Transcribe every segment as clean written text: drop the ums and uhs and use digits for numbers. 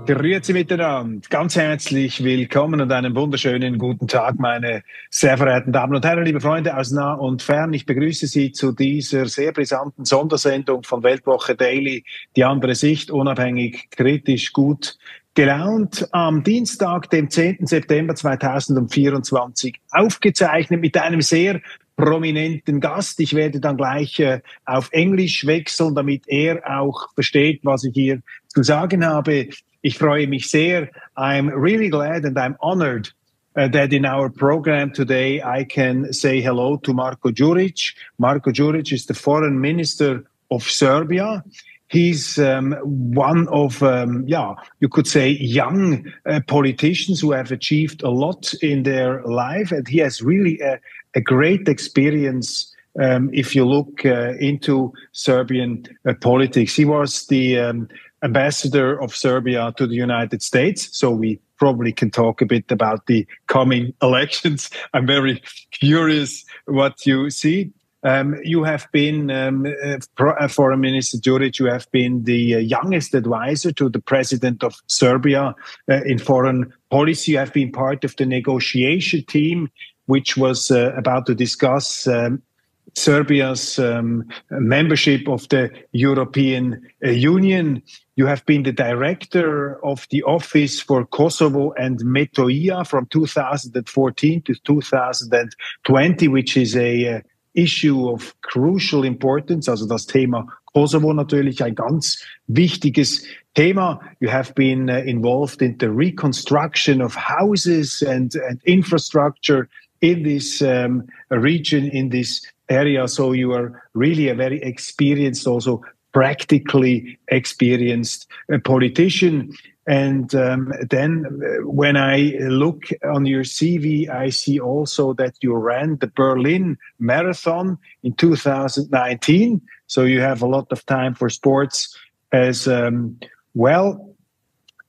Grüezi miteinander, ganz herzlich willkommen und einen wunderschönen guten Tag, meine sehr verehrten Damen und Herren, liebe Freunde aus nah und fern. Ich begrüße Sie zu dieser sehr brisanten Sondersendung von Weltwoche Daily, die andere Sicht, unabhängig, kritisch, gut gelaunt, am Dienstag, dem 10. September 2024, aufgezeichnet mit einem sehr prominenten Gast. Ich werde dann gleich auf Englisch wechseln, damit er auch versteht, was ich hier zu sagen habe. Ich freue mich sehr. I'm really glad and I'm honored that in our program today I can say hello to Marko Djuric. Marko Djuric is the foreign minister of Serbia. He's one of, you could say, young politicians who have achieved a lot in their life, and he has really a great experience if you look into Serbian politics. He was the ambassador of Serbia to the United States, so we probably can talk a bit about the coming elections. I'm very curious what you see. You have been, Foreign Minister Djuric, you have been the youngest advisor to the president of Serbia in foreign policy. You have been part of the negotiation team, which was about to discuss Serbia's membership of the European Union. You have been the director of the Office for Kosovo and Metohija from 2014 to 2020, which is a issue of crucial importance. Also das Thema Kosovo natürlich ein ganz wichtiges Thema. You have been involved in the reconstruction of houses and infrastructure in this region, in this area. So you are really a very experienced, also practically experienced politician. And then when I look on your CV, I see also that you ran the Berlin Marathon in 2019. So you have a lot of time for sports as well.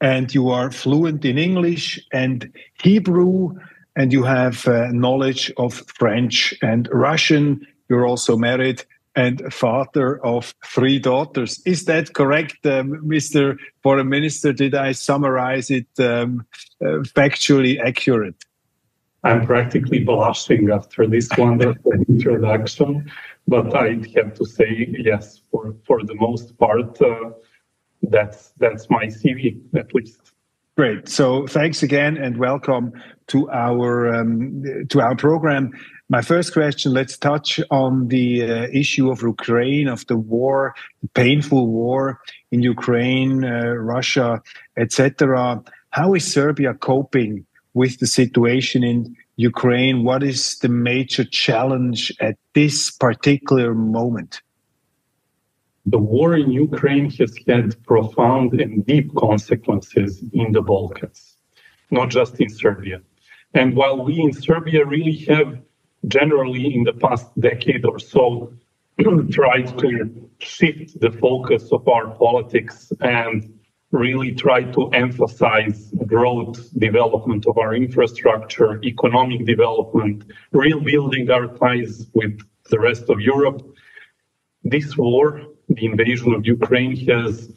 And you are fluent in English and Hebrew, and you have knowledge of French and Russian. You're also married and father of 3 daughters. Is that correct, Mr. Foreign Minister? Did I summarize it factually accurate? I'm practically blushing after this wonderful introduction, but I have to say, yes, for the most part, that's my CV, at least. Great. So thanks again and welcome to our program. My first question, let's touch on the issue of Ukraine, of the war, the painful war in Ukraine, Russia, etc. How is Serbia coping with the situation in Ukraine? What is the major challenge at this particular moment? The war in Ukraine has had profound and deep consequences in the Balkans, not just in Serbia. And while we in Serbia really have generally in the past decade or so tried to shift the focus of our politics and really try to emphasize growth, development of our infrastructure, economic development, rebuilding our ties with the rest of Europe, this war, the invasion of Ukraine, has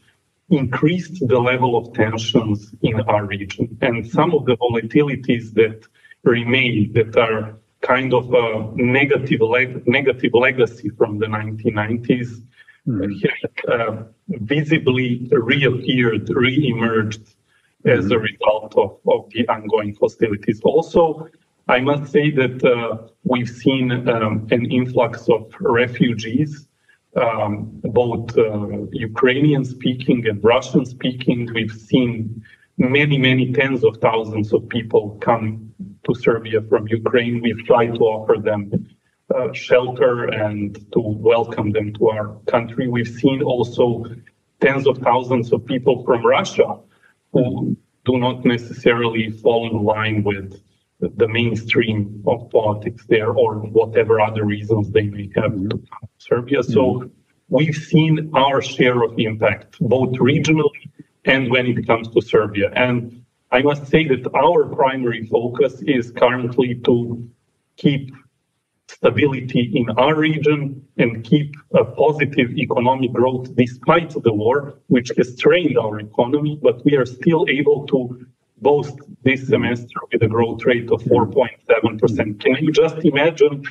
increased the level of tensions in our region. And some of the volatilities that remain, that are kind of a negative legacy from the 1990s, have visibly reappeared, re-emerged as a result of the ongoing hostilities. Also, I must say that we've seen an influx of refugees, both Ukrainian-speaking and Russian-speaking. We've seen many tens of thousands of people come to Serbia from Ukraine. We've tried to offer them shelter and to welcome them to our country. We've seen also tens of thousands of people from Russia who do not necessarily fall in line with the mainstream of politics there, or whatever other reasons they may have to come to Serbia. So we've seen our share of impact, both regionally and when it comes to Serbia. And I must say that our primary focus is currently to keep stability in our region and keep a positive economic growth despite the war, which has strained our economy, but we are still able to boast this semester with a growth rate of 4.7%. Can you just imagine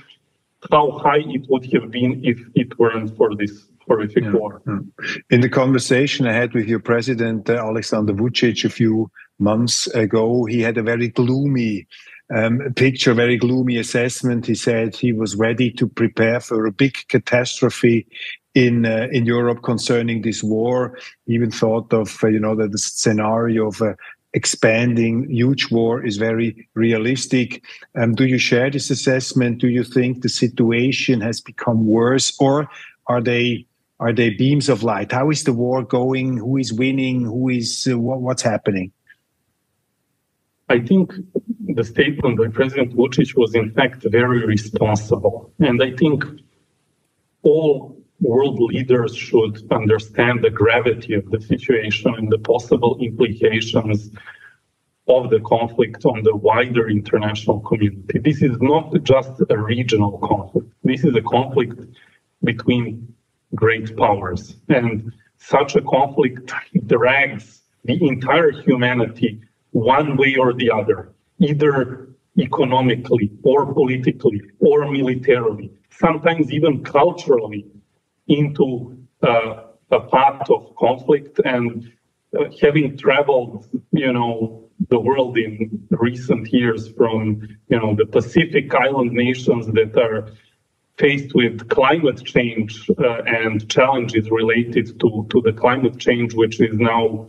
how high it would have been if it weren't for this horrific war? In the conversation I had with your president, Alexander Vučić, a few months ago, he had a very gloomy picture, very gloomy assessment. He said he was ready to prepare for a big catastrophe in Europe concerning this war. He even thought of, that the scenario of a expanding huge war is very realistic. Do you share this assessment? Do you think the situation has become worse, or are they beams of light? How is the war going? Who is winning? What's happening? I think the statement by President Vučić was in fact very responsible. And I think all world leaders should understand the gravity of the situation and the possible implications of the conflict on the wider international community. This is not just a regional conflict. This is a conflict between great powers. And such a conflict drags the entire humanity one way or the other, either economically or politically or militarily, sometimes even culturally, into a path of conflict. And having traveled, the world in recent years from, the Pacific island nations that are faced with climate change and challenges related to the climate change, which is now,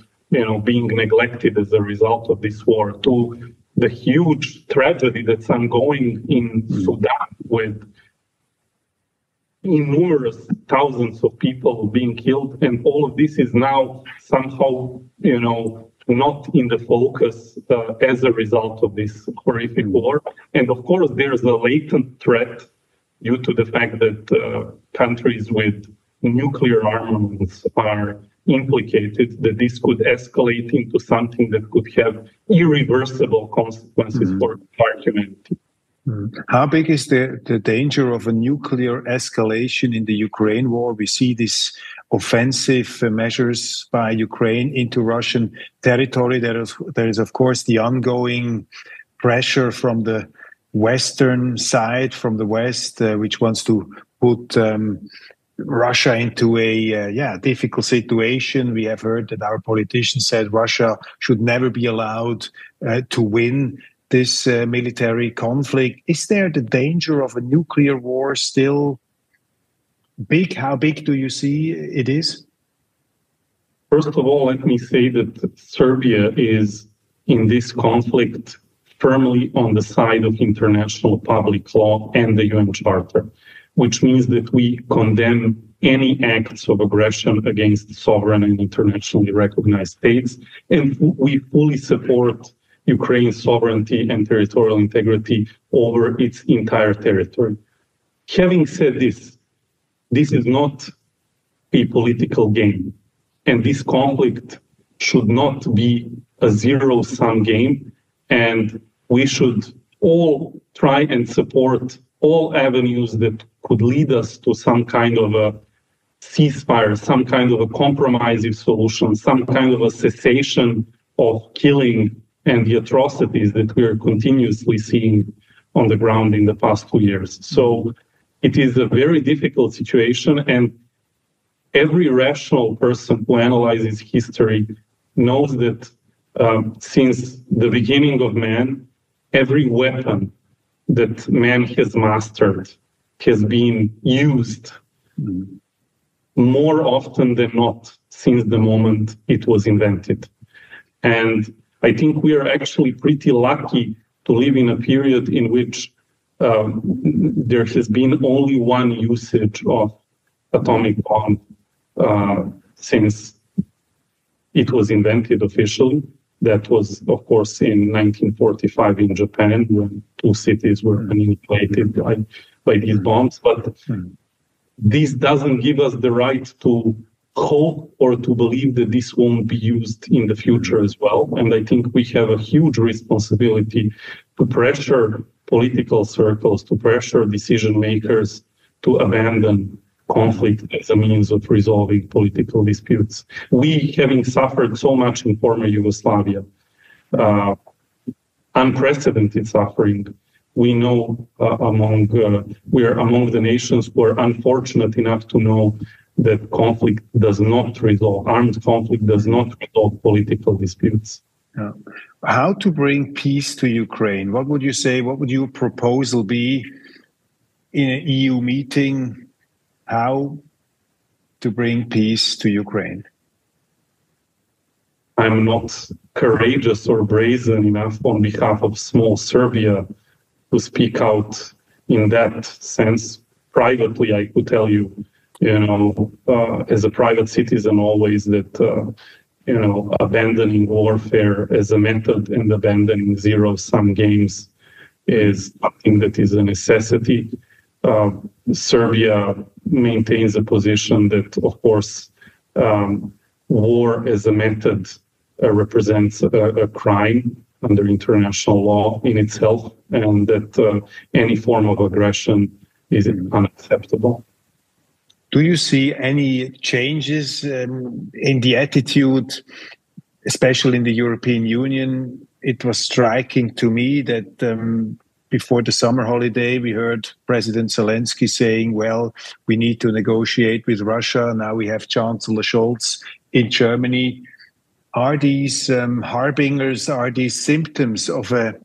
being neglected as a result of this war, to the huge tragedy that's ongoing in Sudan with numerous thousands of people being killed. And all of this is now somehow, not in the focus as a result of this horrific war. And of course, there's a latent threat due to the fact that countries with nuclear armaments are implicated, that this could escalate into something that could have irreversible consequences for our humanity. How big is the danger of a nuclear escalation in the Ukraine war? We see these offensive measures by Ukraine into Russian territory. There is, of course, the ongoing pressure from the Western side, from the West, which wants to put Russia into a difficult situation. We have heard that our politicians said Russia should never be allowed to win this military conflict. Is there the danger of a nuclear war still big? How big do you see it is? First of all, let me say that Serbia is in this conflict firmly on the side of international public law and the UN Charter, which means that we condemn any acts of aggression against sovereign and internationally recognized states, and we fully support Ukraine's sovereignty and territorial integrity over its entire territory. Having said this, this is not a political game, and this conflict should not be a zero-sum game, and we should all try and support all avenues that could lead us to some kind of a ceasefire, some kind of a compromising solution, some kind of a cessation of killing and the atrocities that we are continuously seeing on the ground in the past 2 years. So it is a very difficult situation, and every rational person who analyzes history knows that since the beginning of man, every weapon that man has mastered has been used more often than not since the moment it was invented. And I think we are actually pretty lucky to live in a period in which there has been only one usage of atomic bomb since it was invented officially. That was, of course, in 1945 in Japan, when 2 cities were annihilated by these bombs. But this doesn't give us the right to hope or to believe that this won't be used in the future as well. And I think we have a huge responsibility to pressure political circles to pressure decision makers to abandon conflict as a means of resolving political disputes. We, having suffered so much in former Yugoslavia, unprecedented suffering, we know we are among the nations who are unfortunate enough to know that armed conflict does not resolve political disputes. How to bring peace to Ukraine? What would you say? What would your proposal be in an EU meeting? How to bring peace to Ukraine? I'm not courageous or brazen enough on behalf of small Serbia to speak out in that sense. Privately, I could tell you, as a private citizen always that, abandoning warfare as a method and abandoning zero-sum games is something that is a necessity. Serbia maintains a position that, of course, war as a method represents a crime under international law in itself, and that any form of aggression is unacceptable. Do you see any changes in the attitude, especially in the European Union? It was striking to me that before the summer holiday, we heard President Zelensky saying, well, we need to negotiate with Russia. Now we have Chancellor Scholz in Germany. Are these harbingers, are these symptoms of a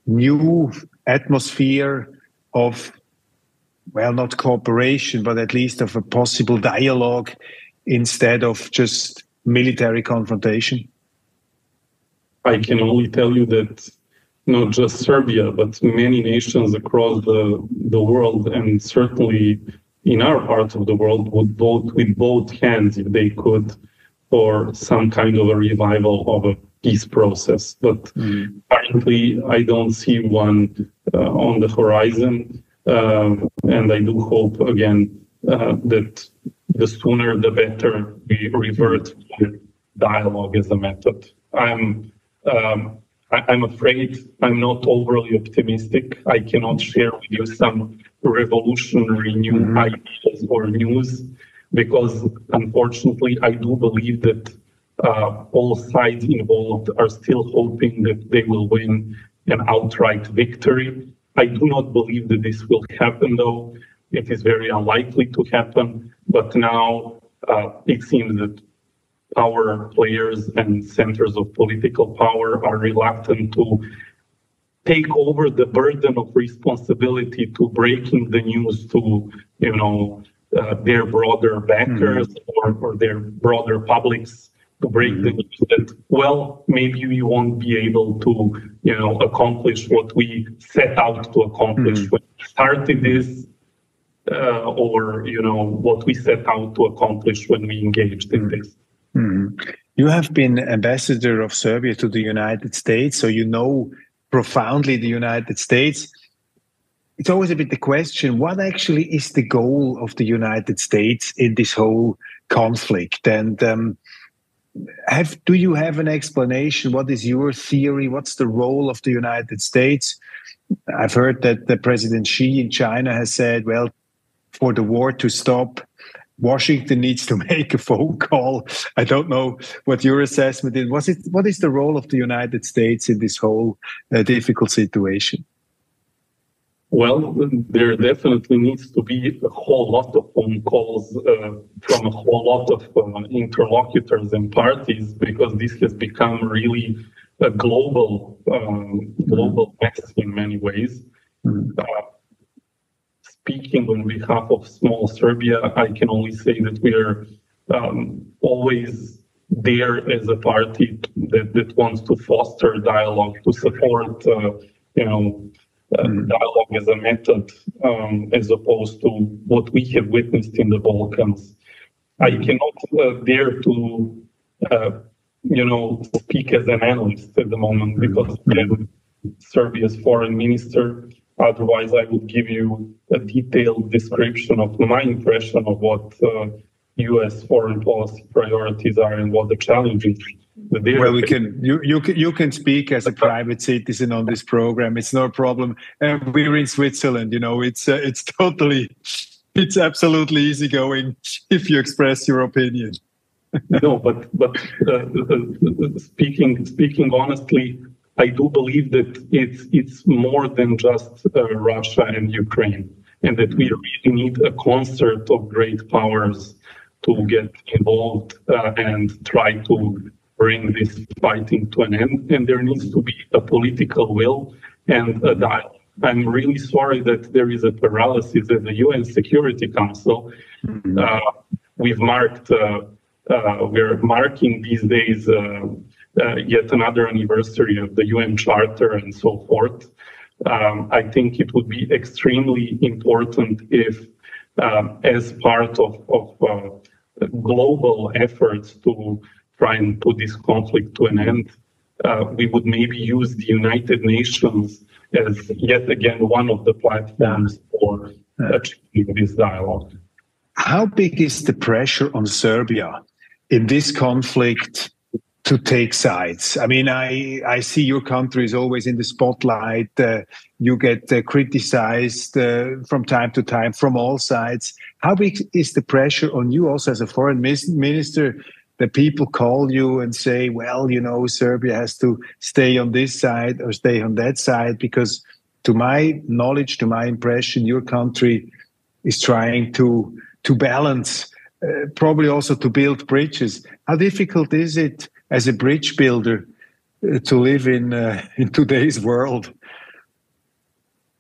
new atmosphere of, well, not cooperation, but at least of a possible dialogue instead of just military confrontation? I can only tell you that not just Serbia, but many nations across the world, and certainly in our part of the world, would vote with both hands if they could for some kind of a revival of a peace process. But currently, I don't see one on the horizon. And I do hope, again, that the sooner the better we revert to dialogue as a method. I'm afraid I'm not overly optimistic. I cannot share with you some revolutionary new ideas or news, because unfortunately I do believe that all sides involved are still hoping that they will win an outright victory. I do not believe that this will happen, though. It is very unlikely to happen. But now it seems that power players and centers of political power are reluctant to take over the burden of responsibility to breaking the news to, their broader backers or their broader publics, to break the news that, well, maybe we won't be able to, accomplish what we set out to accomplish when we started this, or, what we set out to accomplish when we engaged in this. You have been ambassador of Serbia to the United States, so you know profoundly the United States. It's always a bit the question, what actually is the goal of the United States in this whole conflict? And do you have an explanation? What is your theory? What's the role of the United States? I've heard that the President Xi in China has said, well, for the war to stop, Washington needs to make a phone call. I don't know what your assessment is. What is the role of the United States in this whole difficult situation? Well, there definitely needs to be a whole lot of phone calls from a whole lot of interlocutors and parties, because this has become really a global mess in many ways. Speaking on behalf of small Serbia, I can only say that we are always there as a party that wants to foster dialogue, to support, dialogue as a method, as opposed to what we have witnessed in the Balkans. I cannot dare to, speak as an analyst at the moment, because I'm Serbia's foreign minister. Otherwise, I would give you a detailed description of my impression of what U.S. foreign policy priorities are and what the challenges that they well, you can speak as a private citizen on this program. It's no problem. We're in Switzerland, you know. It's absolutely easygoing if you express your opinion. No, but speaking honestly, I do believe that it's more than just Russia and Ukraine, and that we really need a concert of great powers to get involved and try to bring this fighting to an end. And there needs to be a political will and a dialogue. I'm really sorry that there is a paralysis at the UN Security Council. We're marking these days yet another anniversary of the UN Charter and so forth. I think it would be extremely important if, as part of global efforts to try and put this conflict to an end, we would maybe use the United Nations as yet again one of the platforms for achieving this dialogue. How big is the pressure on Serbia in this conflict to take sides? I mean, I see your country is always in the spotlight. You get criticized from time to time from all sides. How big is the pressure on you also as a foreign minister, that people call you and say, well, you know, Serbia has to stay on this side or stay on that side? Because to my knowledge, to my impression, your country is trying to balance, probably also to build bridges. How difficult is it as a bridge builder to live in today's world?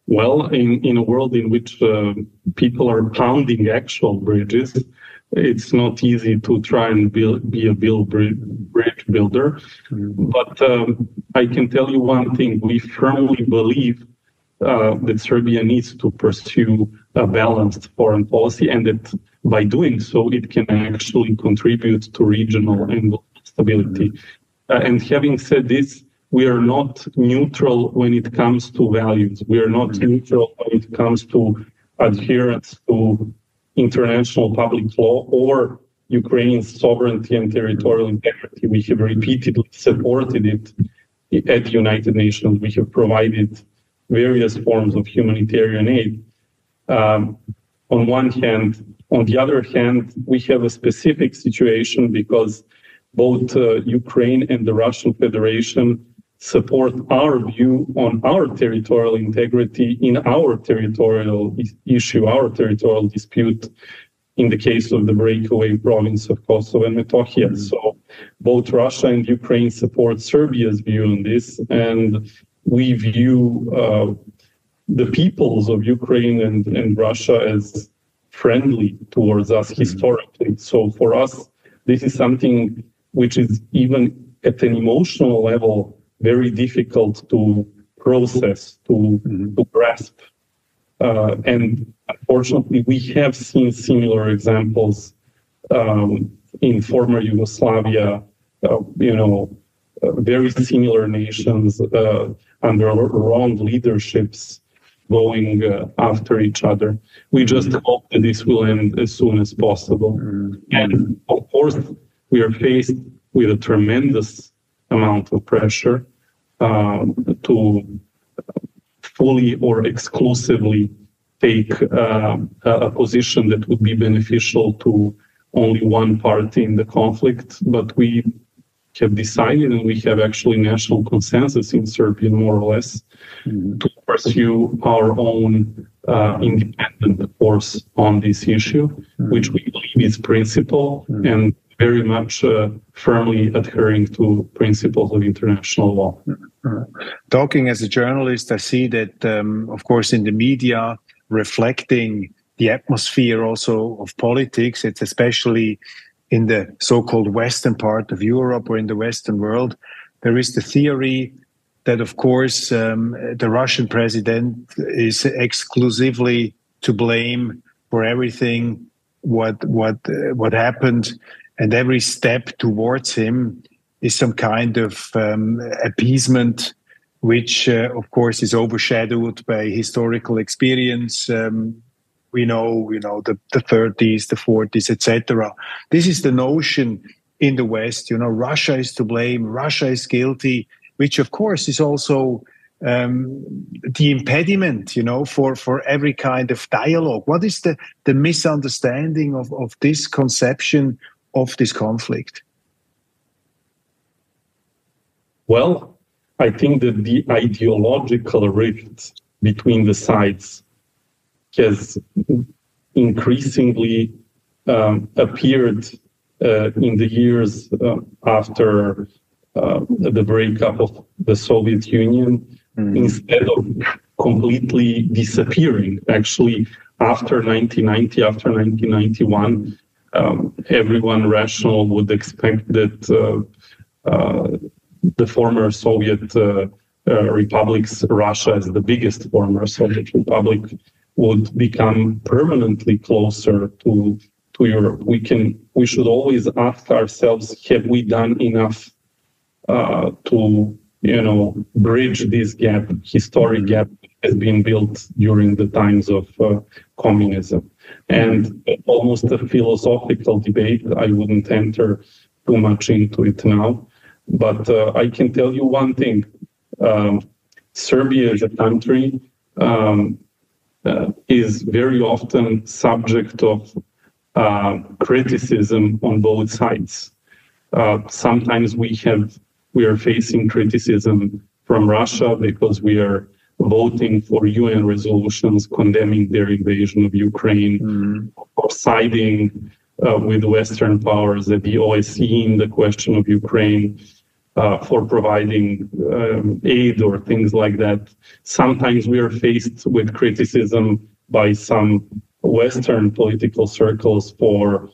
Well, in a world in which people are pounding actual bridges, it's not easy to try and be a bridge builder. But I can tell you one thing: we firmly believe that Serbia needs to pursue a balanced foreign policy, and that by doing so, it can actually contribute to regional and global stability. And having said this, we are not neutral when it comes to values. We are not neutral when it comes to adherence to international public law or Ukraine's sovereignty and territorial integrity. We have repeatedly supported it at the United Nations. We have provided various forms of humanitarian aid. On one hand. On the other hand, we have a specific situation because both Ukraine and the Russian Federation support our view on our territorial integrity in our territorial issue, our territorial dispute, in the case of the breakaway province of Kosovo and Metohija. So both Russia and Ukraine support Serbia's view on this, and we view the peoples of Ukraine and Russia as friendly towards us historically. So for us, this is something which is even at an emotional level very difficult to process, to grasp. And unfortunately, we have seen similar examples in former Yugoslavia, very similar nations under wrong leaderships going after each other. We just hope that this will end as soon as possible. And of course, we are faced with a tremendous amount of pressure to fully or exclusively take a position that would be beneficial to only one party in the conflict. But we have decided, and we have actually national consensus in Serbia, more or less, to pursue our own independent course on this issue, which we believe is principle and very much firmly adhering to principles of international law. Talking as a journalist, I see that, of course, in the media, reflecting the atmosphere also of politics, it's especially in the so-called Western part of Europe or in the Western world, there is the theory that, of course, the Russian president is exclusively to blame for everything what happened, and every step towards him is some kind of appeasement, which, of course, is overshadowed by historical experience, we know, the 30s, the 40s, etc. This is the notion in the West. Russia is to blame, Russia is guilty, which of course is also the impediment, for every kind of dialogue. What is the misunderstanding of this conception of this conflict? Well, I think that the ideological rift between the sides has increasingly appeared in the years after the breakup of the Soviet Union, instead of completely disappearing. Actually, after 1990, after 1991, everyone rational would expect that the former Soviet republics, Russia as the biggest former Soviet republic, would become permanently closer to Europe. We should always ask ourselves, have we done enough to bridge this gap, historic gap that has been built during the times of communism? And almost a philosophical debate. I wouldn't enter too much into it now. But I can tell you one thing. Serbia as a country is very often subject of criticism on both sides. Sometimes we are facing criticism from Russia because we are voting for UN resolutions condemning their invasion of Ukraine, or siding with Western powers at the OSCE in the question of Ukraine, for providing aid or things like that. Sometimes we are faced with criticism by some Western political circles for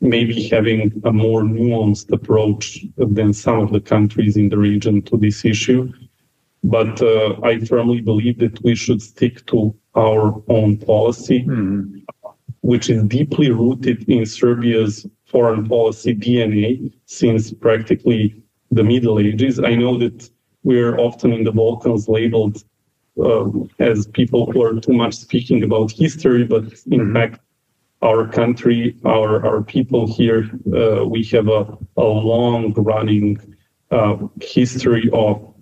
maybe having a more nuanced approach than some of the countries in the region to this issue. But I firmly believe that we should stick to our own policy, which is deeply rooted in Serbia's foreign policy DNA since practically the Middle Ages. I know that we're often in the Balkans labeled as people who are too much speaking about history, but in fact, our country, our people here, we have a long-running history of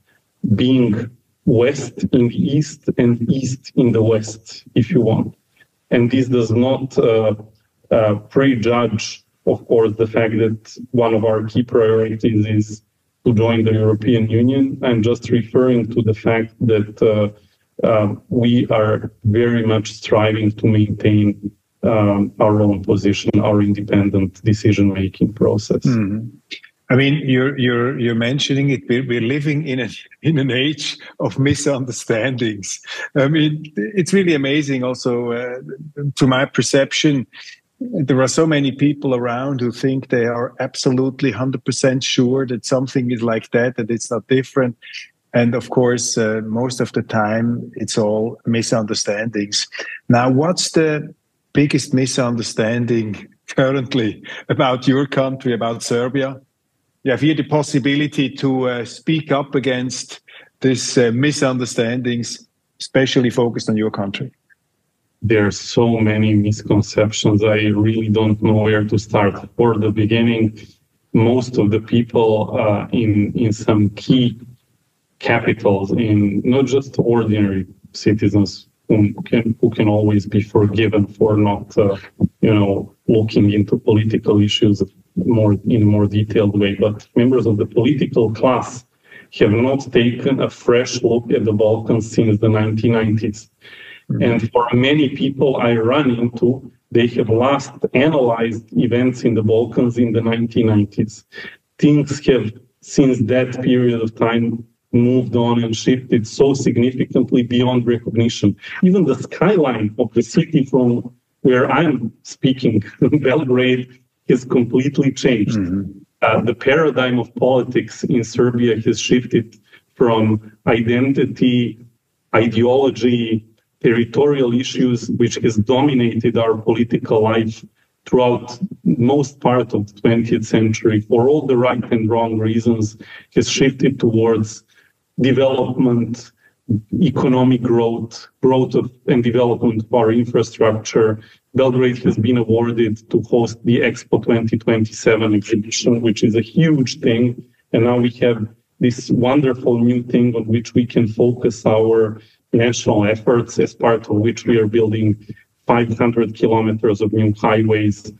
being West in the East and East in the West, if you want. And this does not prejudge, of course, the fact that one of our key priorities is to join the European Union. I'm just referring to the fact that we are very much striving to maintain our own position, our independent decision-making process. I mean, you're mentioning it. We're living in an age of misunderstandings. I mean, it's really amazing. Also, to my perception, there are so many people around who think they are absolutely 100% sure that something is like that it's not different. And of course, most of the time, it's all misunderstandings. Now, what's the biggest misunderstanding currently about your country, about Serbia? You have here the possibility to speak up against these misunderstandings, especially focused on your country. There are so many misconceptions. I really don't know where to start. For the beginning, most of the people in some key capitals, in not just ordinary citizens who can always be forgiven for not looking into political issues in a more detailed way, but members of the political class have not taken a fresh look at the Balkans since the 1990s. And for many people I run into, they have last analyzed events in the Balkans in the 1990s. Things have, since that period of time, moved on and shifted so significantly beyond recognition. Even the skyline of the city from where I'm speaking, Belgrade, has completely changed. The paradigm of politics in Serbia has shifted from identity, ideology, territorial issues, which has dominated our political life throughout most part of the 20th century, for all the right and wrong reasons, has shifted towards development, economic growth and development of our infrastructure. Belgrade has been awarded to host the Expo 2027 exhibition, which is a huge thing. And now we have this wonderful new thing on which we can focus our national efforts, as part of which we are building 500 kilometers of new highways,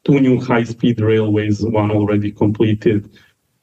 2 new high-speed railways, one already completed,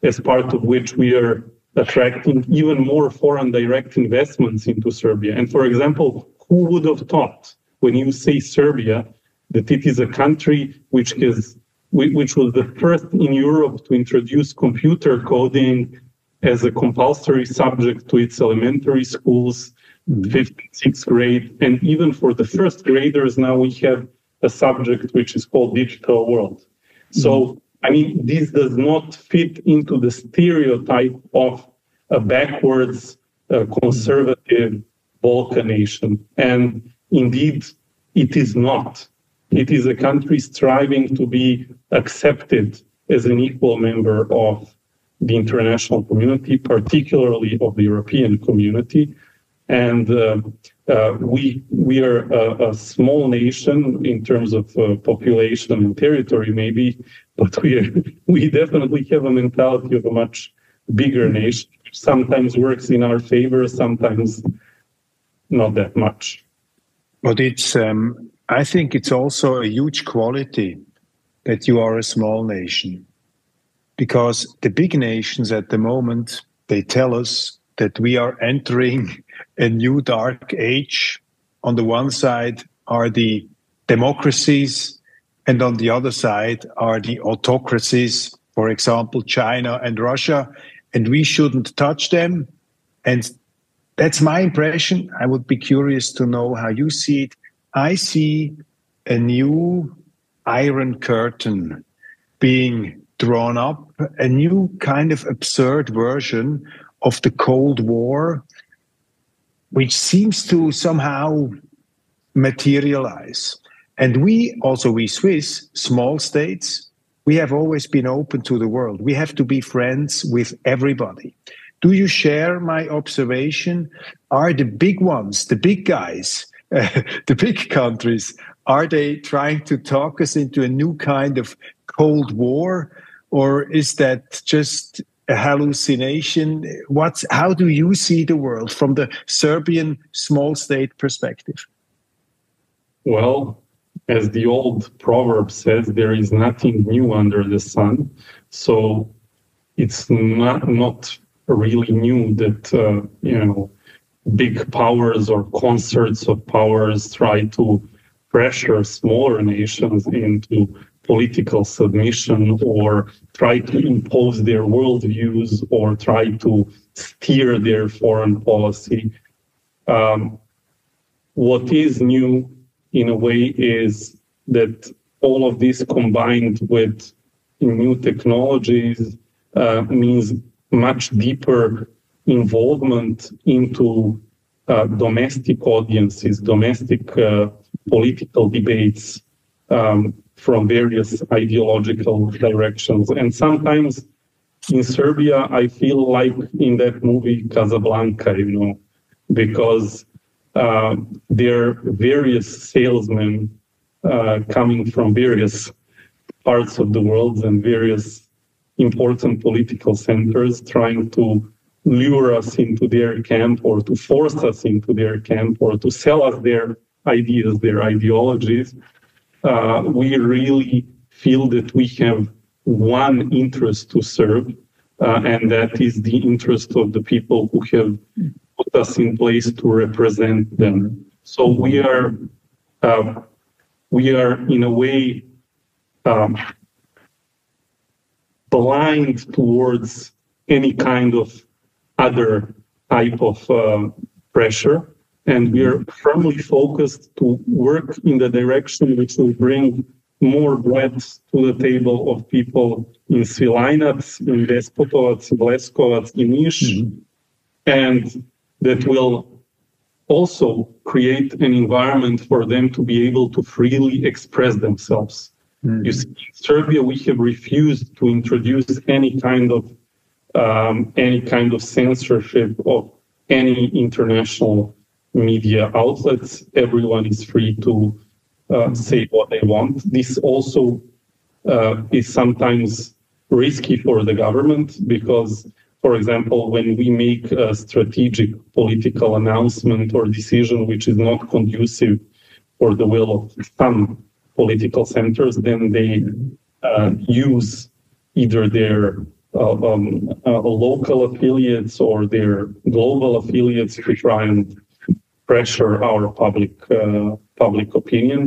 as part of which we are attracting even more foreign direct investments into Serbia. And for example, who would have thought, when you say Serbia, that it is a country which was the first in Europe to introduce computer coding as a compulsory subject to its elementary schools, 5th, 6th grade, and even for the first graders now we have a subject which is called digital world. So, I mean, this does not fit into the stereotype of a backwards, conservative Balkan nation. And indeed, it is not. It is a country striving to be accepted as an equal member of the international community, particularly of the European community. And we are a small nation in terms of population and territory, maybe, but we definitely have a mentality of a much bigger nation, which sometimes works in our favor, sometimes not that much. But it's, I think it's also a huge quality that you are a small nation, because the big nations at the moment, they tell us that we are entering a new dark age. On the one side are the democracies, and on the other side are the autocracies, for example, China and Russia, and we shouldn't touch them. And that's my impression. I would be curious to know how you see it. I see a new Iron Curtain being drawn up, a new kind of absurd version of the Cold War, which seems to somehow materialize. And we Swiss, small states, we have always been open to the world. We have to be friends with everybody. Do you share my observation? Are the big ones, the big guys, the big countries, are they trying to talk us into a new kind of Cold War? Or is that just a hallucination? How do you see the world from the Serbian small state perspective? Well, as the old proverb says, there is nothing new under the sun. So it's not really new that big powers or concerts of powers try to pressure smaller nations into political submission, or try to impose their worldviews, or try to steer their foreign policy. What is new, in a way, is that all of this combined with new technologies means much deeper involvement into domestic audiences, domestic political debates from various ideological directions. And sometimes in Serbia, I feel like in that movie Casablanca, because there are various salesmen coming from various parts of the world and various important political centers trying to lure us into their camp, or to force us into their camp, or to sell us their ideas, their ideologies. We really feel that we have one interest to serve, and that is the interest of the people who have put us in place to represent them. So we are in a way blind towards any kind of other type of pressure, and we are firmly focused to work in the direction which will bring more bread to the table of people in Svilajnac, in Despotovac, in Leskovac, in Niš, and that will also create an environment for them to be able to freely express themselves. You see, in Serbia, we have refused to introduce any kind of censorship of any international media outlets. Everyone is free to say what they want. This also is sometimes risky for the government because, for example, when we make a strategic political announcement or decision which is not conducive for the will of some political centers, then they use either their local affiliates or their global affiliates to try and pressure our public opinion.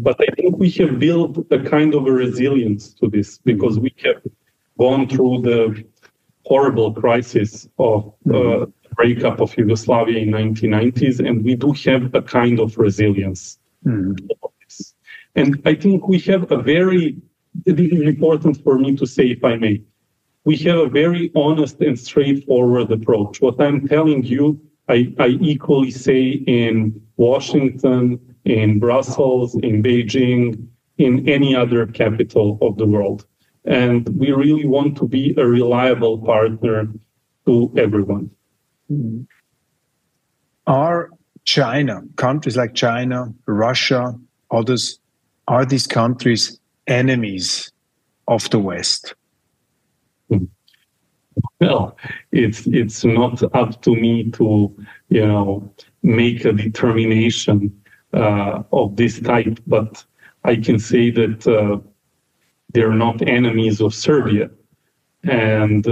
But I think we have built a kind of a resilience to this because we have gone through the horrible crisis of the breakup of Yugoslavia in 1990s, and we do have a kind of resilience. And I think we have this is important for me to say, if I may, we have a very honest and straightforward approach. What I'm telling you, I equally say in Washington, in Brussels, in Beijing, in any other capital of the world. And we really want to be a reliable partner to everyone. Are countries like China, Russia, others, are these countries enemies of the West? Well, it's not up to me to, make a determination of this type, but I can say that they're not enemies of Serbia. And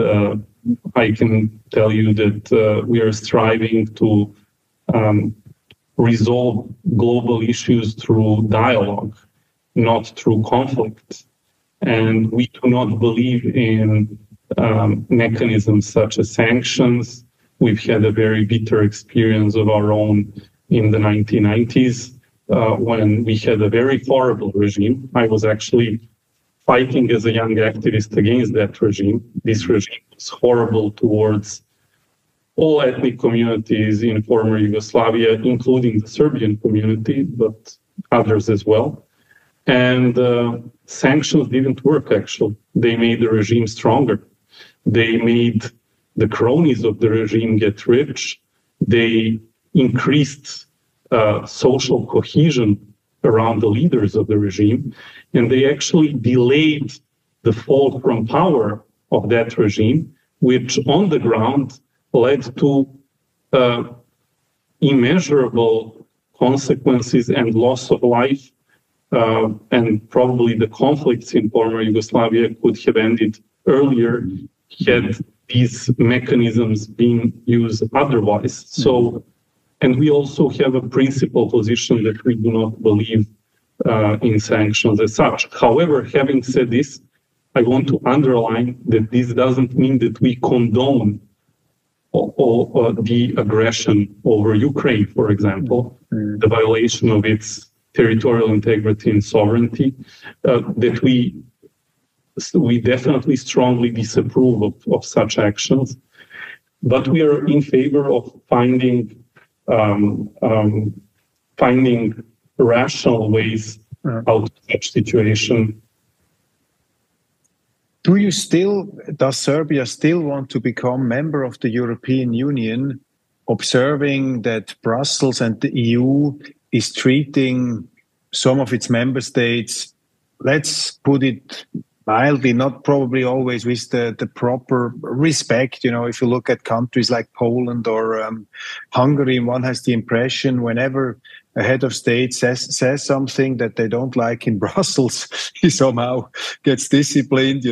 I can tell you that we are striving to resolve global issues through dialogue, not through conflict. And we do not believe in mechanisms such as sanctions. We've had a very bitter experience of our own in the 1990s when we had a very horrible regime. I was actually fighting as a young activist against that regime. This regime was horrible towards all ethnic communities in former Yugoslavia, including the Serbian community, but others as well. And sanctions didn't work, actually. They made the regime stronger. They made the cronies of the regime get rich. They increased social cohesion around the leaders of the regime. And they actually delayed the fall from power of that regime, which on the ground led to immeasurable consequences and loss of life. And probably the conflicts in former Yugoslavia could have ended earlier had these mechanisms been used otherwise. So, and we also have a principal position that we do not believe in sanctions as such. However, having said this, I want to underline that this doesn't mean that we condone the aggression over Ukraine, for example, the violation of its territorial integrity and sovereignty, that we definitely strongly disapprove of such actions, but we are in favor of finding rational ways out of such situation. Does Serbia still want to become member of the European Union, observing that Brussels and the EU is treating some of its member states, let's put it mildly, not probably always with the proper respect. If you look at countries like Poland or Hungary, one has the impression whenever a head of state says something that they don't like in Brussels, he somehow gets disciplined.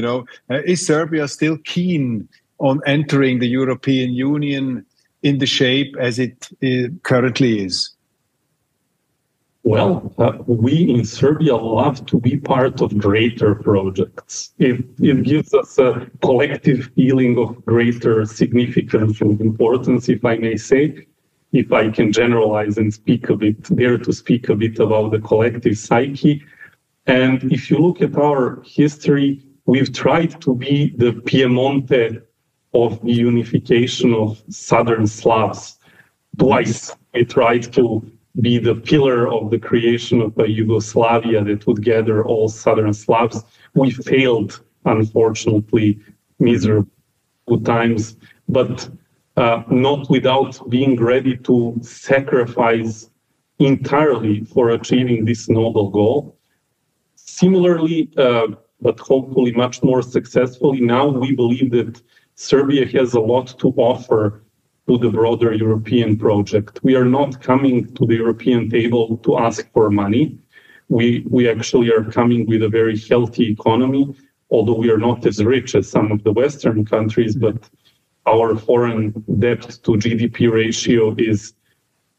Is Serbia still keen on entering the European Union in the shape as it currently is? Well, we in Serbia love to be part of greater projects. It gives us a collective feeling of greater significance and importance, if I may say, if I can generalize and dare to speak a bit about the collective psyche. And if you look at our history, we've tried to be the Piemont of the unification of Southern Slavs. Twice we tried to be the pillar of the creation of a Yugoslavia that would gather all Southern Slavs. We failed, unfortunately, miserable times. But not without being ready to sacrifice entirely for achieving this noble goal. Similarly, but hopefully much more successfully, now we believe that Serbia has a lot to offer to the broader European project. We are not coming to the European table to ask for money. We actually are coming with a very healthy economy, although we are not as rich as some of the Western countries, but our foreign debt to GDP ratio is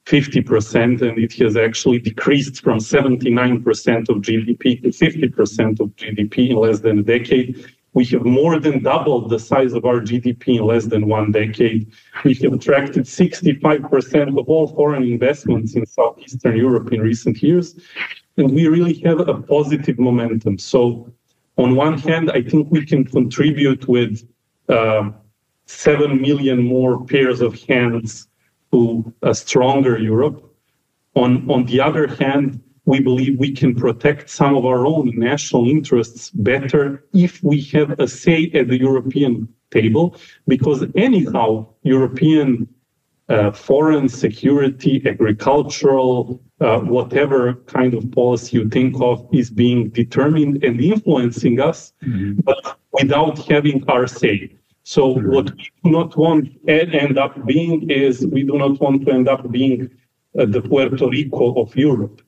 50%, and it has actually decreased from 79% of GDP to 50% of GDP in less than a decade. We have more than doubled the size of our GDP in less than 1 decade. We have attracted 65% of all foreign investments in Southeastern Europe in recent years, and we really have a positive momentum. So on one hand, I think we can contribute with 7 million more pairs of hands to a stronger Europe. On the other hand, we believe we can protect some of our own national interests better if we have a say at the European table, because anyhow, European foreign security, agricultural, whatever kind of policy you think of is being determined and influencing us, but without having our say. So what we do not want to end up being is we do not want to end up being the Puerto Rico of Europe.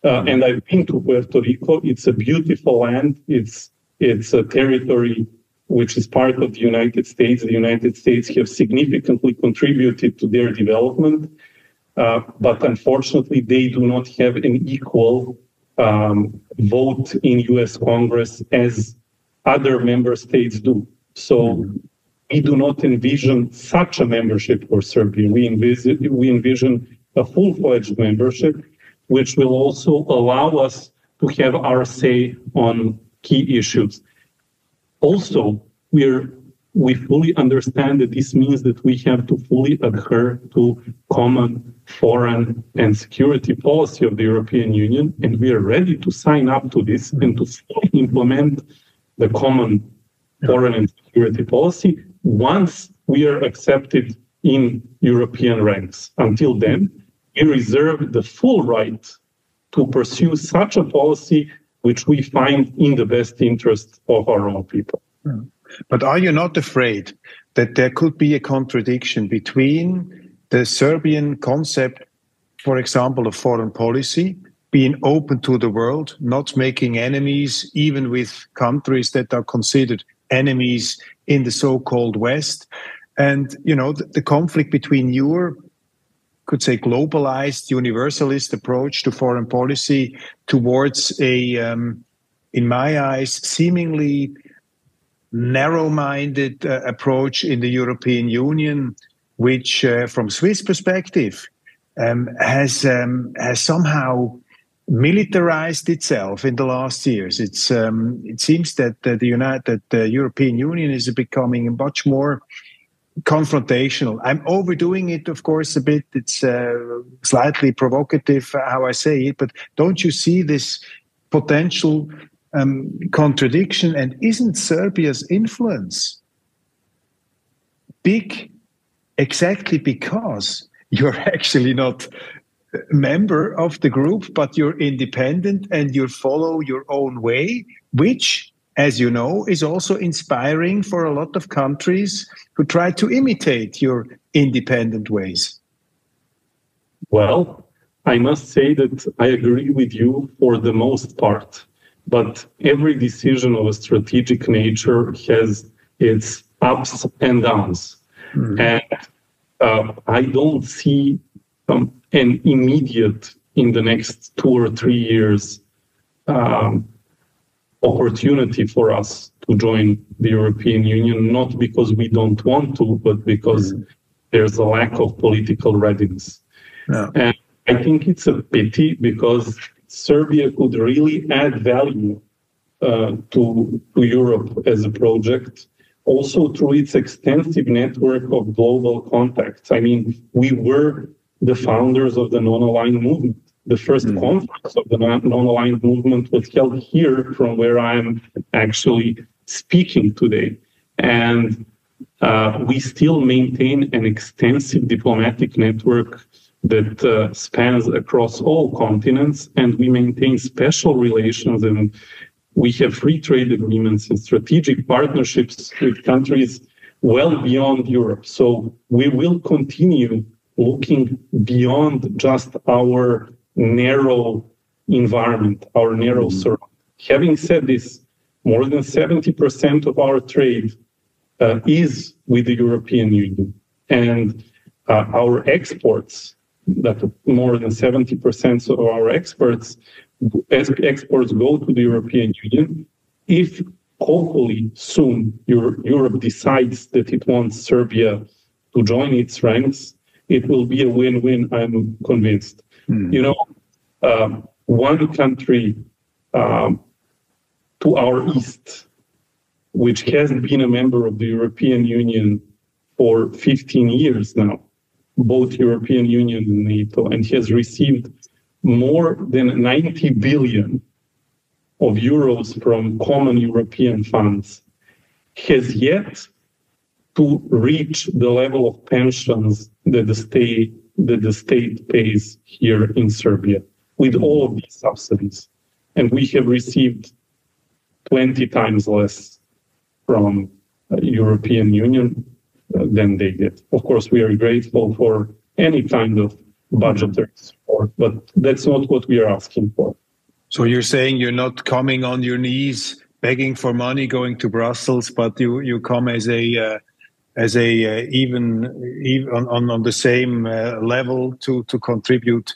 And I've been to Puerto Rico. It's a beautiful land. It's a territory which is part of the United States. The United States have significantly contributed to their development, but unfortunately, they do not have an equal vote in U.S. Congress as other member states do. So we do not envision such a membership for Serbia. We envision a full-fledged membership, which will also allow us to have our say on key issues. Also, we fully understand that this means that we have to fully adhere to common foreign and security policy of the European Union, and we are ready to sign up to this and to fully implement the common foreign and security policy once we are accepted in European ranks. Until then, we reserve the full right to pursue such a policy which we find in the best interest of our own people. But are you not afraid that there could be a contradiction between the Serbian concept, for example, of foreign policy, being open to the world, not making enemies, even with countries that are considered enemies in the so-called West, and, you know, the conflict between your, could say, globalized universalist approach to foreign policy towards a, in my eyes, seemingly narrow-minded approach in the European Union, which, from Swiss perspective, has somehow militarized itself in the last years. It seems that the European Union is becoming much more confrontational. I'm overdoing it, of course, a bit. It's slightly provocative how I say it, but don't you see this potential contradiction? And isn't Serbia's influence big exactly because you're actually not a member of the group, but you're independent and you follow your own way, which, as you know, is also inspiring for a lot of countries who try to imitate your independent ways? Well, I must say that I agree with you for the most part, but every decision of a strategic nature has its ups and downs. And I don't see an immediate, in the next 2 or 3 years, opportunity for us to join the European Union, not because we don't want to, but because there's a lack of political readiness. Yeah. And I think it's a pity, because Serbia could really add value to Europe as a project, also through its extensive network of global contacts. I mean, we were the founders of the non-aligned movement. The first conference of the non-aligned movement was held here, from where I'm actually speaking today. And we still maintain an extensive diplomatic network that spans across all continents, and we maintain special relations, and we have free trade agreements and strategic partnerships with countries well beyond Europe. So we will continue looking beyond just our narrow environment, our narrow circle. Having said this, more than 70% of our trade is with the European Union, and our exports, that more than 70% of our exports go to the European Union. If hopefully soon Europe decides that it wants Serbia to join its ranks, it will be a win-win, I'm convinced. You know, one country to our east, which has been a member of the European Union for 15 years now, both European Union and NATO, and has received more than 90 billion of euros from common European funds, has yet to reach the level of pensions that the state pays here in Serbia with all of these subsidies. And we have received 20 times less from European Union than they did. Of course, we are grateful for any kind of budgetary support, but that's not what we are asking for. So you're saying you're not coming on your knees begging for money, going to Brussels, but you come as a even on the same level to contribute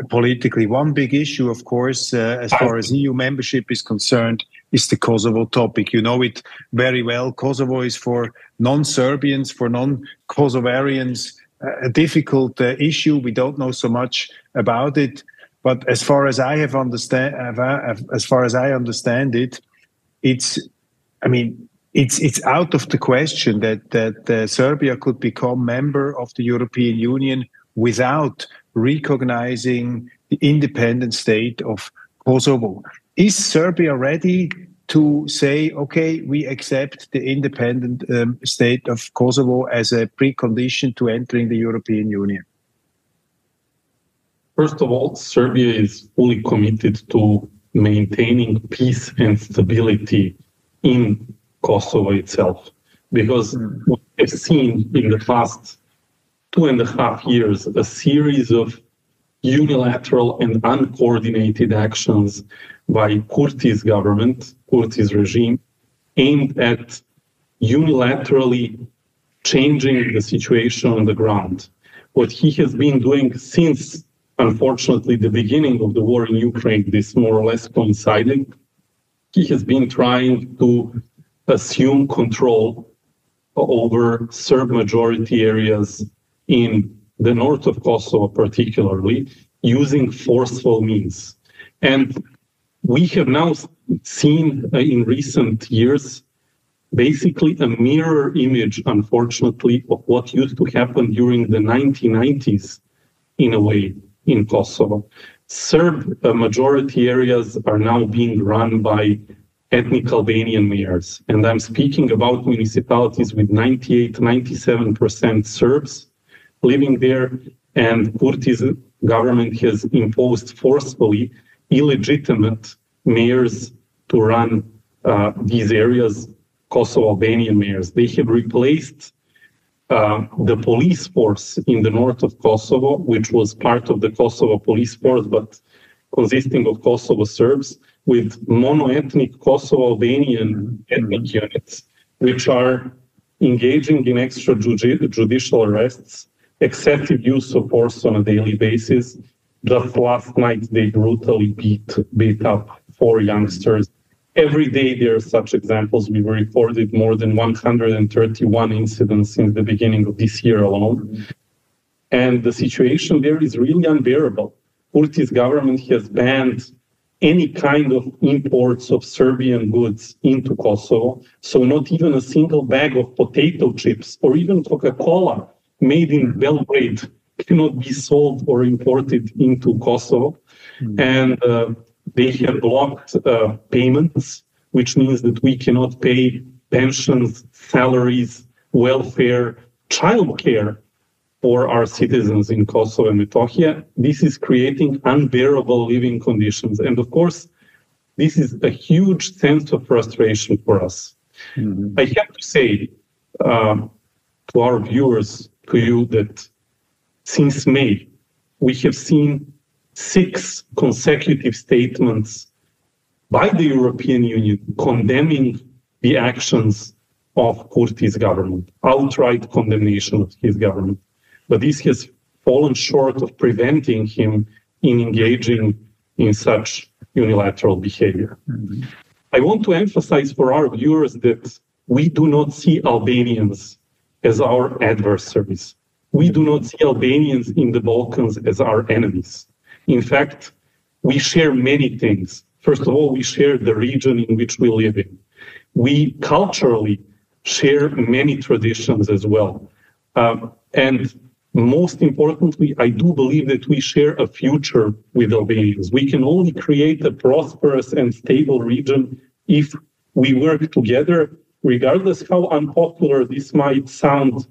politically. One big issue, of course, as far as EU membership is concerned, is the Kosovo topic. You know it very well. Kosovo is for non-Serbians, for non-Kosovarians, a difficult issue. We don't know so much about it, but as far as I understand it, it's out of the question that Serbia could become member of the European Union without recognizing the independent state of Kosovo. Is Serbia ready to say, okay, we accept the independent state of Kosovo as a precondition to entering the European Union? First of all, Serbia is fully committed to maintaining peace and stability in Kosovo itself, because we have seen in the past 2.5 years a series of unilateral and uncoordinated actions by Kurti's government, Kurti's regime, aimed at unilaterally changing the situation on the ground. What he has been doing since, unfortunately, the beginning of the war in Ukraine, this more or less coincided, he has been trying to assume control over Serb majority areas in the north of Kosovo, particularly, using forceful means. And we have now seen in recent years basically a mirror image, unfortunately, of what used to happen during the 1990s, in a way, in Kosovo. Serb majority areas are now being run by ethnic Albanian mayors. And I'm speaking about municipalities with 98-97% Serbs living there, and Kurti's government has imposed forcefully illegitimate mayors to run these areas, Kosovo Albanian mayors. They have replaced the police force in the north of Kosovo, which was part of the Kosovo police force, but consisting of Kosovo Serbs, with monoethnic Kosovo Albanian ethnic units, which are engaging in extrajudicial arrests, excessive use of force on a daily basis. Just last night, they brutally beat up 4 youngsters. Every day there are such examples. We've recorded more than 131 incidents since the beginning of this year alone. And the situation there is really unbearable. Kurti's government has banned any kind of imports of Serbian goods into Kosovo. So not even a single bag of potato chips or even Coca-Cola made in Belgrade cannot be sold or imported into Kosovo. And they have blocked payments, which means that we cannot pay pensions, salaries, welfare, childcare for our citizens in Kosovo and Metohija. This is creating unbearable living conditions. And of course, this is a huge sense of frustration for us. Mm-hmm. I have to say to our viewers, to you, that since May, we have seen 6 consecutive statements by the European Union condemning the actions of Kurti's government, outright condemnation of his government. But this has fallen short of preventing him in engaging in such unilateral behavior. Mm-hmm. I want to emphasize for our viewers that we do not see Albanians as our adversaries. We do not see Albanians in the Balkans as our enemies. In fact, we share many things. First of all, we share the region in which we live in. We culturally share many traditions as well. And most importantly, I do believe that we share a future with Albanians. We can only create a prosperous and stable region if we work together, regardless how unpopular this might sound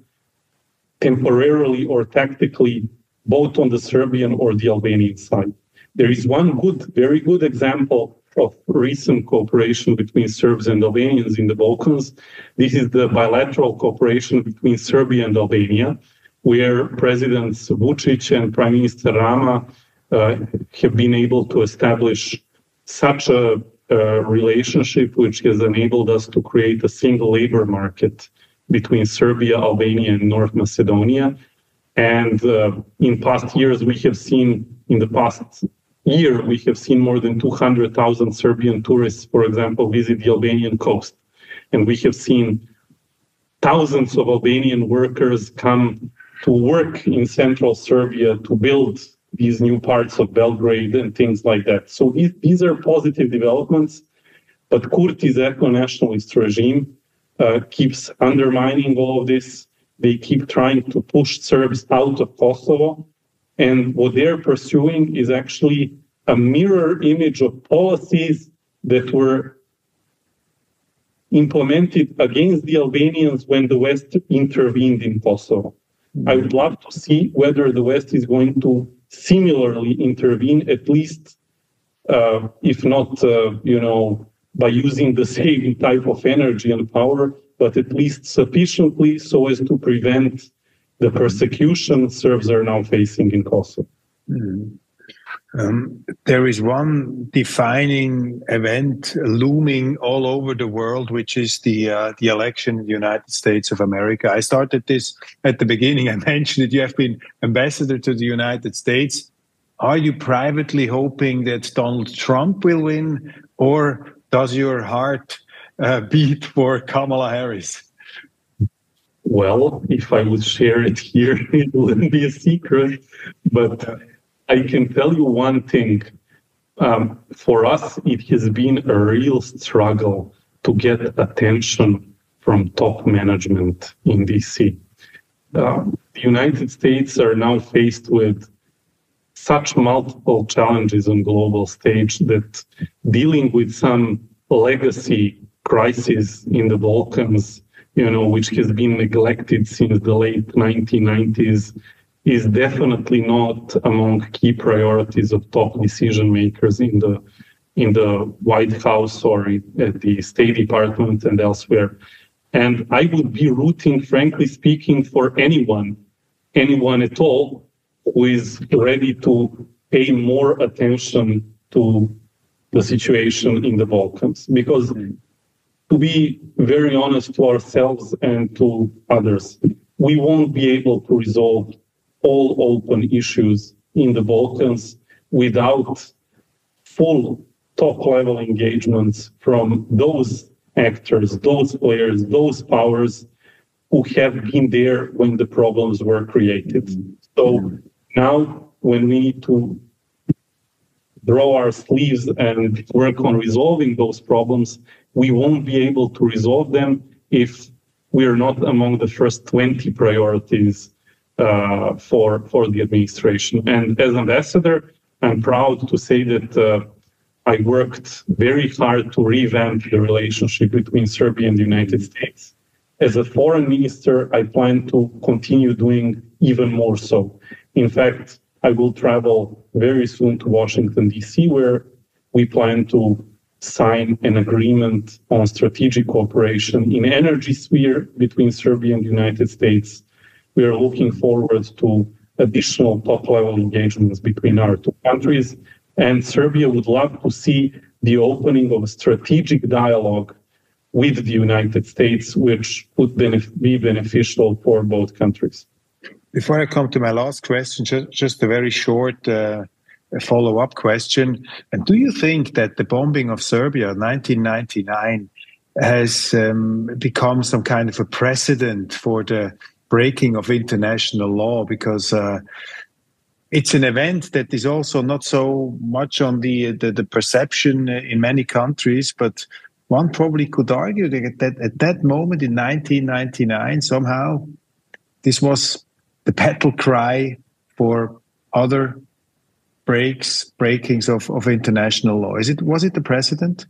temporarily or tactically, both on the Serbian or the Albanian side. There is one very good example of recent cooperation between Serbs and Albanians in the Balkans. This is the bilateral cooperation between Serbia and Albania, where Presidents Vučić and Prime Minister Rama have been able to establish such a relationship which has enabled us to create a single labor market between Serbia, Albania, and North Macedonia. And in past years, we have seen more than 200,000 Serbian tourists, for example, visit the Albanian coast. And we have seen thousands of Albanian workers come to work in central Serbia to build these new parts of Belgrade and things like that. So these are positive developments, but Kurti's ethno-nationalist regime keeps undermining all of this. They keep trying to push Serbs out of Kosovo. And what they're pursuing is actually a mirror image of policies that were implemented against the Albanians when the West intervened in Kosovo. I would love to see whether the West is going to similarly intervene, at least, if not, by using the same type of energy and power, but at least sufficiently so as to prevent the persecution Serbs are now facing in Kosovo. Mm-hmm. There is one defining event looming all over the world, which is the election in the United States of America. I started this at the beginning. I mentioned that you have been ambassador to the United States. Are you privately hoping that Donald Trump will win, or does your heart beat for Kamala Harris? Well, if I would share it here, it wouldn't be a secret, but I can tell you one thing. For us, it has been a real struggle to get attention from top management in DC. The United States are now faced with such multiple challenges on global stage that dealing with some legacy crisis in the Balkans, which has been neglected since the late 1990s, is definitely not among key priorities of top decision makers in the White House or at the State Department and elsewhere. And I would be rooting, frankly speaking, for anyone at all who is ready to pay more attention to the situation in the Balkans. Because to be very honest to ourselves and to others, we won't be able to resolve all open issues in the Balkans without full top-level engagements from those actors, those players, those powers who have been there when the problems were created. So now, when we need to draw our sleeves and work on resolving those problems, we won't be able to resolve them if we're not among the first 20 priorities for the administration. And as ambassador, I'm proud to say that I worked very hard to revamp the relationship between Serbia and the United States. as a foreign minister, I plan to continue doing even more so. In fact, I will travel very soon to Washington, D.C., where we plan to sign an agreement on strategic cooperation in energy sphere between Serbia and the United States. We are looking forward to additional top-level engagements between our two countries, and Serbia would love to see the opening of a strategic dialogue with the United States, which would be beneficial for both countries. Before I come to my last question, just a very short follow-up question. And do you think that the bombing of Serbia in 1999 has become some kind of a precedent for the breaking of international law? Because it's an event that is also not so much on the perception in many countries, but one probably could argue that at that moment in 1999, somehow this was the battle cry for other breakings of international law. Was it the precedent?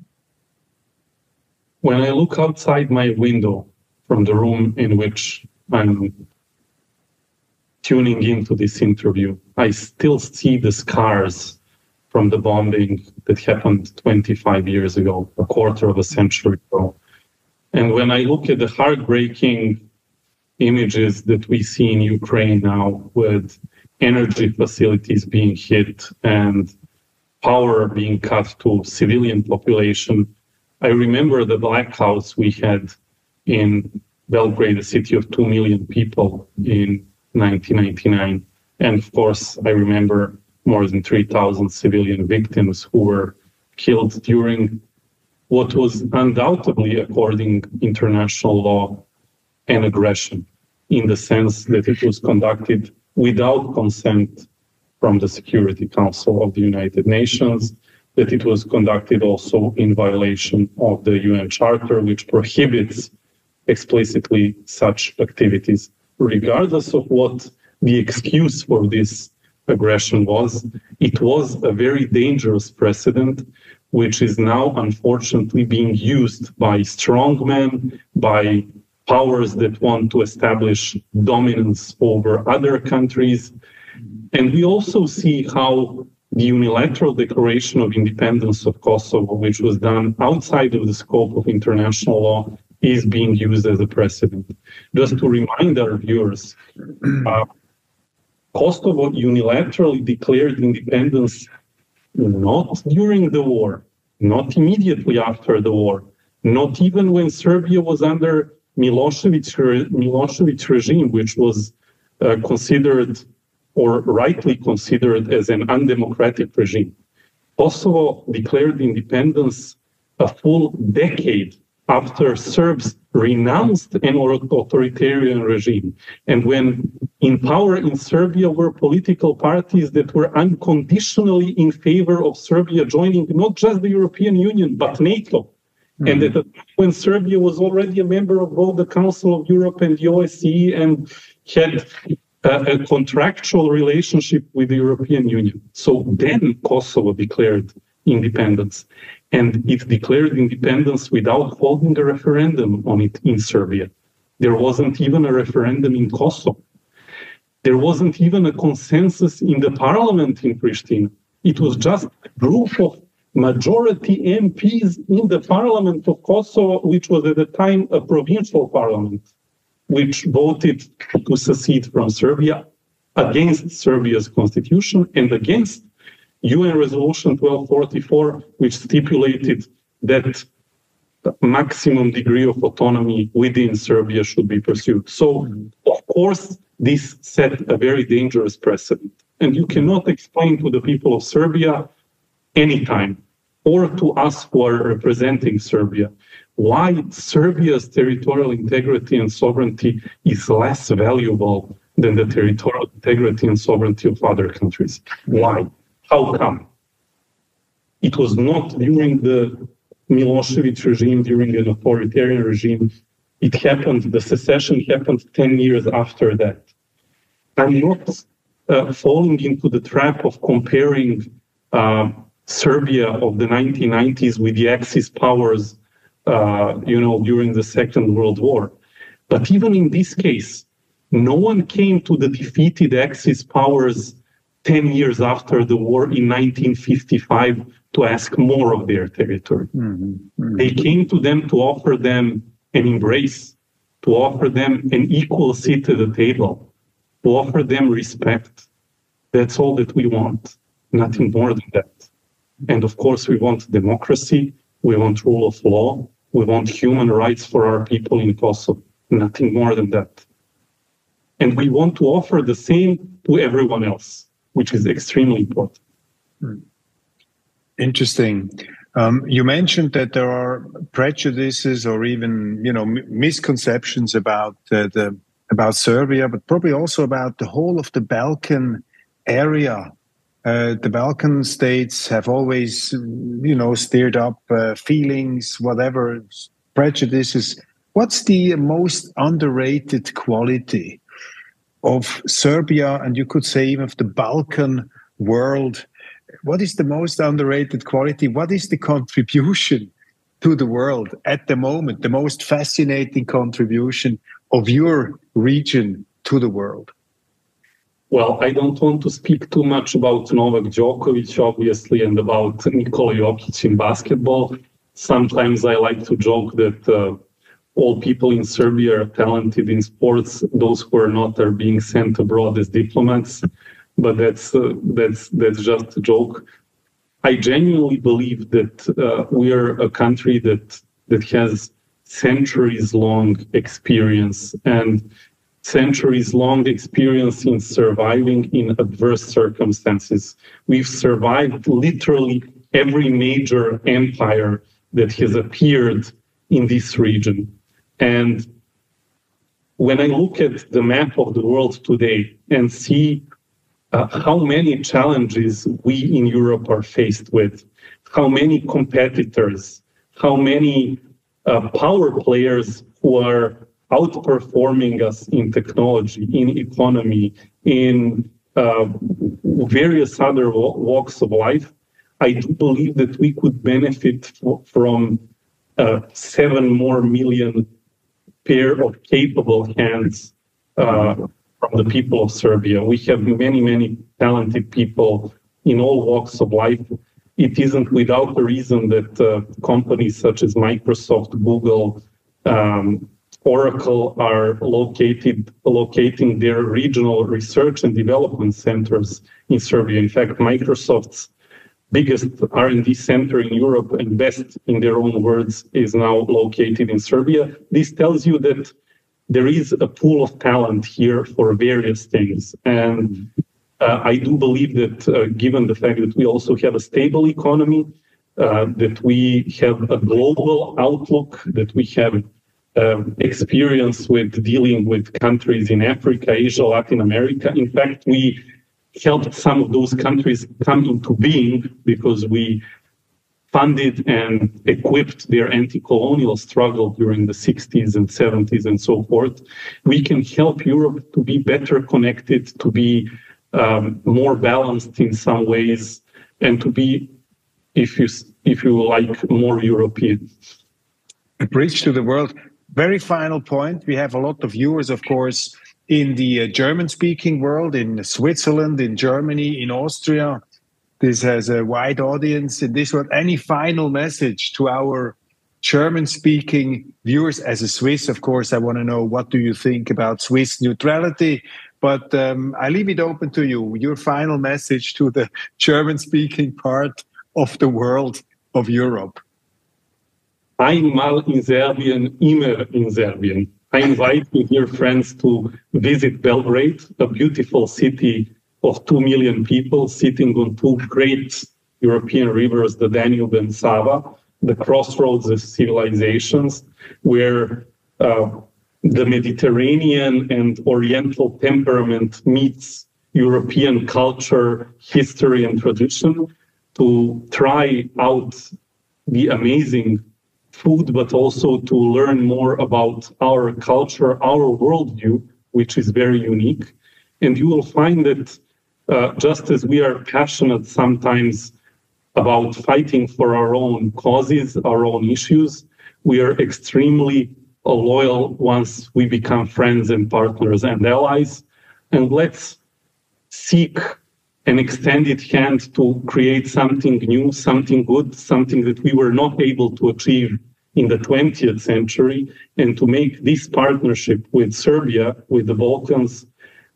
When I look outside my window from the room in which I'm tuning into this interview, I still see the scars from the bombing that happened 25 years ago, a quarter of a century ago. And when I look at the heartbreaking images that we see in Ukraine now, with energy facilities being hit and power being cut to civilian population, I remember the blackouts we had in Belgrade, a city of 2 million people in 1999. And of course, I remember more than 3,000 civilian victims who were killed during what was undoubtedly, according to international law, an aggression, in the sense that it was conducted without consent from the Security Council of the United Nations, that it was conducted also in violation of the UN Charter, which prohibits explicitly such activities. Regardless of what the excuse for this aggression was, it was a very dangerous precedent, which is now unfortunately being used by strongmen, by powers that want to establish dominance over other countries. And we also see how the unilateral declaration of independence of Kosovo, which was done outside of the scope of international law, is being used as a precedent. Just to remind our viewers, Kosovo unilaterally declared independence not during the war, not immediately after the war, not even when Serbia was under Milosevic regime, which was considered or rightly considered as an undemocratic regime. Kosovo declared independence a full decade after Serbs renounced an authoritarian regime, and when in power in Serbia were political parties that were unconditionally in favor of Serbia joining not just the European Union, but NATO. And at the time when Serbia was already a member of both the Council of Europe and the OSCE and had a contractual relationship with the European Union. So then Kosovo declared independence. And it declared independence without holding a referendum on it in Serbia. There wasn't even a referendum in Kosovo. There wasn't even a consensus in the parliament in Pristina. It was just a group of majority MPs in the parliament of Kosovo, which was at the time a provincial parliament, which voted to secede from Serbia against Serbia's constitution and against UN Resolution 1244, which stipulated that the maximum degree of autonomy within Serbia should be pursued. So, of course, this set a very dangerous precedent. And you cannot explain to the people of Serbia anytime, or to us who are representing Serbia, why Serbia's territorial integrity and sovereignty is less valuable than the territorial integrity and sovereignty of other countries. Why? How come? It was not during the Milosevic regime, during an authoritarian regime. It happened, the secession happened 10 years after that. I'm not falling into the trap of comparing Serbia of the 1990s with the Axis powers, during the Second World War. But even in this case, no one came to the defeated Axis powers 10 years after the war in 1955 to ask more of their territory. They came to them to offer them an embrace, to offer them an equal seat at the table, to offer them respect. That's all that we want, nothing more than that. And of course, we want democracy, we want rule of law, we want human rights for our people in Kosovo, nothing more than that. And we want to offer the same to everyone else, which is extremely important. Interesting. You mentioned that there are prejudices or even, misconceptions about about Serbia, but probably also about the whole of the Balkan area. The Balkan states have always, stirred up feelings, whatever, prejudices. What's the most underrated quality of Serbia, and you could say even of the Balkan world? What is the most underrated quality? What is the contribution to the world at the moment, the most fascinating contribution of your region to the world? Well, I don't want to speak too much about Novak Djokovic, obviously, and about Nikola Jokic in basketball. Sometimes I like to joke that all people in Serbia are talented in sports. Those who are not are being sent abroad as diplomats. But that's just a joke. I genuinely believe that we are a country that has centuries-long experience and centuries-long experience in surviving in adverse circumstances. We've survived literally every major empire that has appeared in this region. And when I look at the map of the world today and see how many challenges we in Europe are faced with, how many competitors, how many power players who are outperforming us in technology, in economy, in various other walks of life, I do believe that we could benefit from 7 more million pair of capable hands from the people of Serbia. We have many, many talented people in all walks of life. It isn't without a reason that companies such as Microsoft, Google, Oracle are locating their regional research and development centers in Serbia. In fact, Microsoft's biggest R&D center in Europe and best in their own words is now located in Serbia. This tells you that there is a pool of talent here for various things. And I do believe that given the fact that we also have a stable economy, that we have a global outlook, that we have experience with dealing with countries in Africa, Asia, Latin America. In fact, we helped some of those countries come into being because we funded and equipped their anti-colonial struggle during the 60s and 70s and so forth. We can help Europe to be better connected, to be more balanced in some ways, and to be, if you like, more European. A bridge to the world. Very final point. We have a lot of viewers, of course, in the German-speaking world, in Switzerland, in Germany, in Austria. This has a wide audience in this world. Any final message to our German-speaking viewers? As a Swiss, of course, I want to know, what do you think about Swiss neutrality? But I leave it open to you. Your final message to the German-speaking part of the world of Europe. Einmal in Serbien, immer in Serbien. I invite you, dear friends, to visit Belgrade, a beautiful city of 2 million people sitting on 2 great European rivers, the Danube and Sava, the crossroads of civilizations, where the Mediterranean and Oriental temperament meets European culture, history, and tradition, to try out the amazing food, but also to learn more about our culture, our worldview, which is very unique. And you will find that just as we are passionate sometimes about fighting for our own causes, our own issues, we are extremely loyal once we become friends and partners and allies. And let's seek an extended hand to create something new, something good, something that we were not able to achieve in the 20th century, and to make this partnership with Serbia, with the Balkans,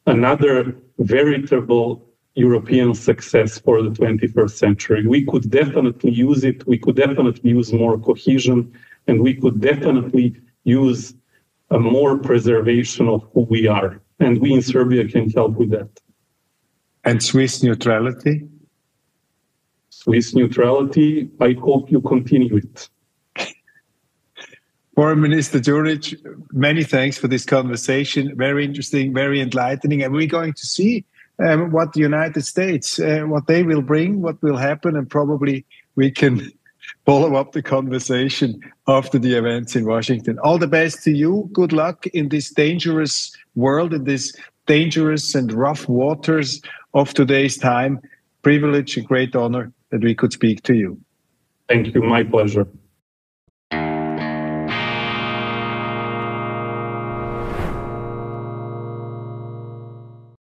another veritable European success for the 21st century. We could definitely use it. We could definitely use more cohesion, and we could definitely use a more preservation of who we are. And we in Serbia can help with that. And Swiss neutrality? Swiss neutrality, I hope you continue it. Foreign Minister Djuric, many thanks for this conversation. Very interesting, very enlightening. And we're going to see what the United States, what they will bring, what will happen, and probably we can follow up the conversation after the events in Washington. All the best to you. Good luck in this dangerous world, in this dangerous and rough waters of today's time. Privilege, a great honor that we could speak to you. Thank you. My pleasure.